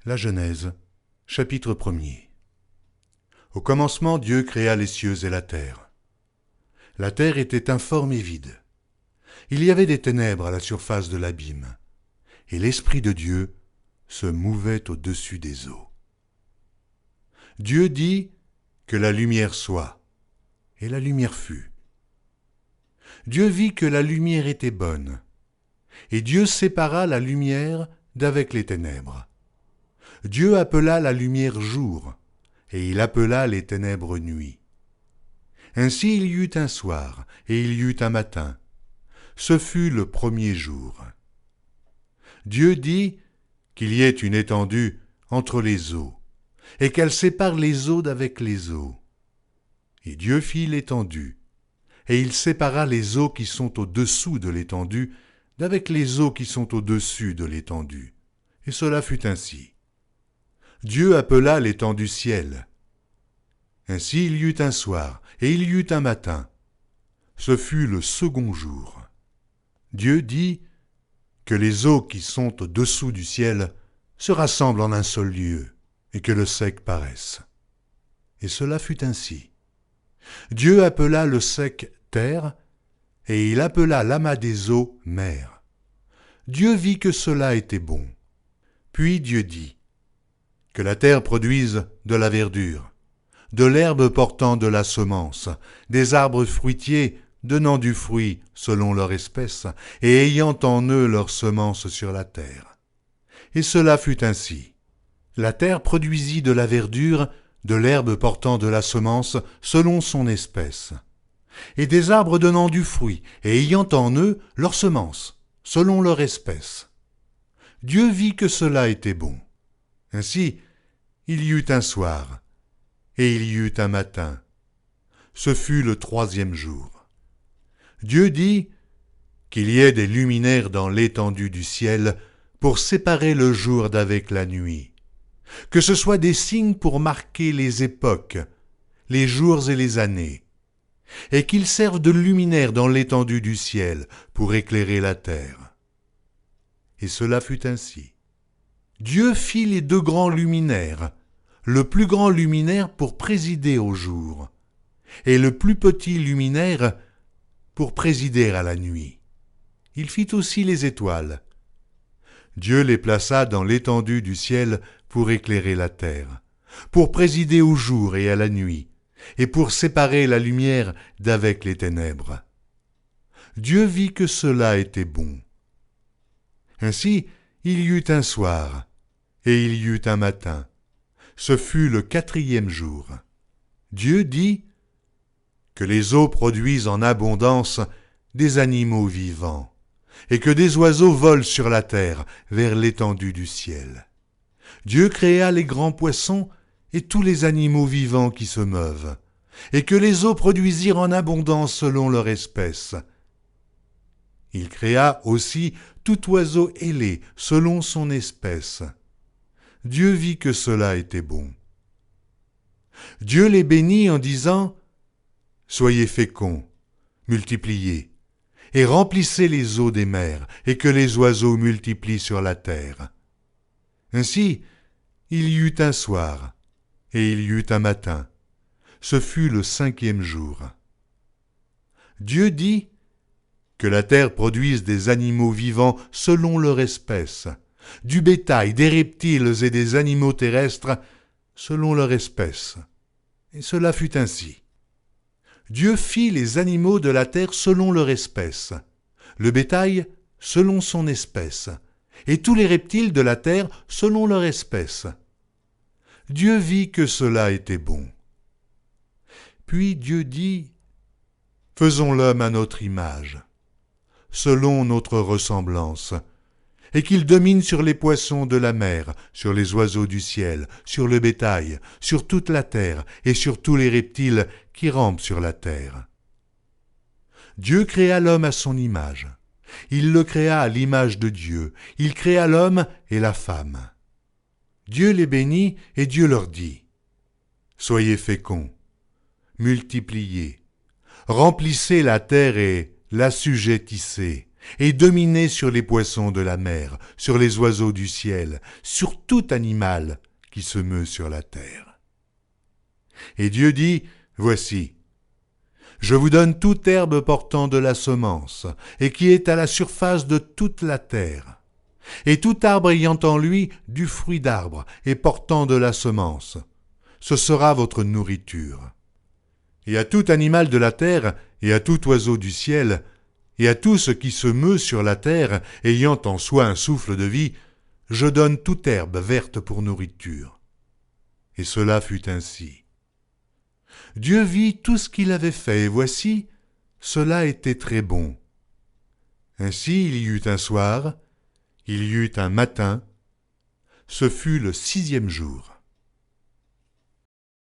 La Genèse, chapitre 1er. Au commencement, Dieu créa les cieux et la terre. La terre était informe et vide. Il y avait des ténèbres à la surface de l'abîme, et l'Esprit de Dieu se mouvait au-dessus des eaux. Dieu dit que la lumière soit, et la lumière fut. Dieu vit que la lumière était bonne, et Dieu sépara la lumière d'avec les ténèbres. Dieu appela la lumière jour, et il appela les ténèbres nuit. Ainsi il y eut un soir, et il y eut un matin. Ce fut le premier jour. Dieu dit qu'il y ait une étendue entre les eaux, et qu'elle sépare les eaux d'avec les eaux. Et Dieu fit l'étendue, et il sépara les eaux qui sont au-dessous de l'étendue d'avec les eaux qui sont au-dessus de l'étendue. Et cela fut ainsi. Dieu appela l'étendue ciel. Ainsi il y eut un soir, et il y eut un matin. Ce fut le second jour. Dieu dit que les eaux qui sont au-dessous du ciel se rassemblent en un seul lieu, et que le sec paraisse. Et cela fut ainsi. Dieu appela le sec terre, et il appela l'amas des eaux mer. Dieu vit que cela était bon. Puis Dieu dit que la terre produise de la verdure, de l'herbe portant de la semence, des arbres fruitiers donnant du fruit selon leur espèce, et ayant en eux leur semence sur la terre. Et cela fut ainsi. La terre produisit de la verdure, de l'herbe portant de la semence selon son espèce, et des arbres donnant du fruit, et ayant en eux leur semence, selon leur espèce. Dieu vit que cela était bon. Ainsi, il y eut un soir, et il y eut un matin. Ce fut le troisième jour. Dieu dit qu'il y ait des luminaires dans l'étendue du ciel pour séparer le jour d'avec la nuit, que ce soit des signes pour marquer les époques, les jours et les années, et qu'ils servent de luminaires dans l'étendue du ciel pour éclairer la terre. Et cela fut ainsi. Dieu fit les deux grands luminaires, le plus grand luminaire pour présider au jour, et le plus petit luminaire pour présider à la nuit. Il fit aussi les étoiles. Dieu les plaça dans l'étendue du ciel pour éclairer la terre, pour présider au jour et à la nuit, et pour séparer la lumière d'avec les ténèbres. Dieu vit que cela était bon. Ainsi, il y eut un soir, et il y eut un matin. Ce fut le quatrième jour. Dieu dit que les eaux produisent en abondance des animaux vivants, et que des oiseaux volent sur la terre vers l'étendue du ciel. Dieu créa les grands poissons et tous les animaux vivants qui se meuvent, et que les eaux produisirent en abondance selon leur espèce. Il créa aussi tout oiseau ailé selon son espèce. Dieu vit que cela était bon. Dieu les bénit en disant « Soyez féconds, multipliez, et remplissez les eaux des mers, et que les oiseaux multiplient sur la terre. » Ainsi, il y eut un soir, et il y eut un matin. Ce fut le cinquième jour. Dieu dit que la terre produise des animaux vivants selon leur espèce, du bétail, des reptiles et des animaux terrestres selon leur espèce. Et cela fut ainsi. Dieu fit les animaux de la terre selon leur espèce, le bétail selon son espèce, et tous les reptiles de la terre selon leur espèce. Dieu vit que cela était bon. Puis Dieu dit « Faisons l'homme à notre image, selon notre ressemblance, et qu'il domine sur les poissons de la mer, sur les oiseaux du ciel, sur le bétail, sur toute la terre, et sur tous les reptiles qui rampent sur la terre. » Dieu créa l'homme à son image. Il le créa à l'image de Dieu. Il créa l'homme et la femme. Dieu les bénit, et Dieu leur dit « Soyez féconds, multipliez, remplissez la terre et l'assujettissez, et dominez sur les poissons de la mer, sur les oiseaux du ciel, sur tout animal qui se meut sur la terre. Et Dieu dit, voici, je vous donne toute herbe portant de la semence, et qui est à la surface de toute la terre, et tout arbre ayant en lui du fruit d'arbre, et portant de la semence. Ce sera votre nourriture. Et à tout animal de la terre, et à tout oiseau du ciel, et à tout ce qui se meut sur la terre, ayant en soi un souffle de vie, je donne toute herbe verte pour nourriture. Et cela fut ainsi. Dieu vit tout ce qu'il avait fait, et voici, cela était très bon. Ainsi il y eut un soir, il y eut un matin, ce fut le 6e jour.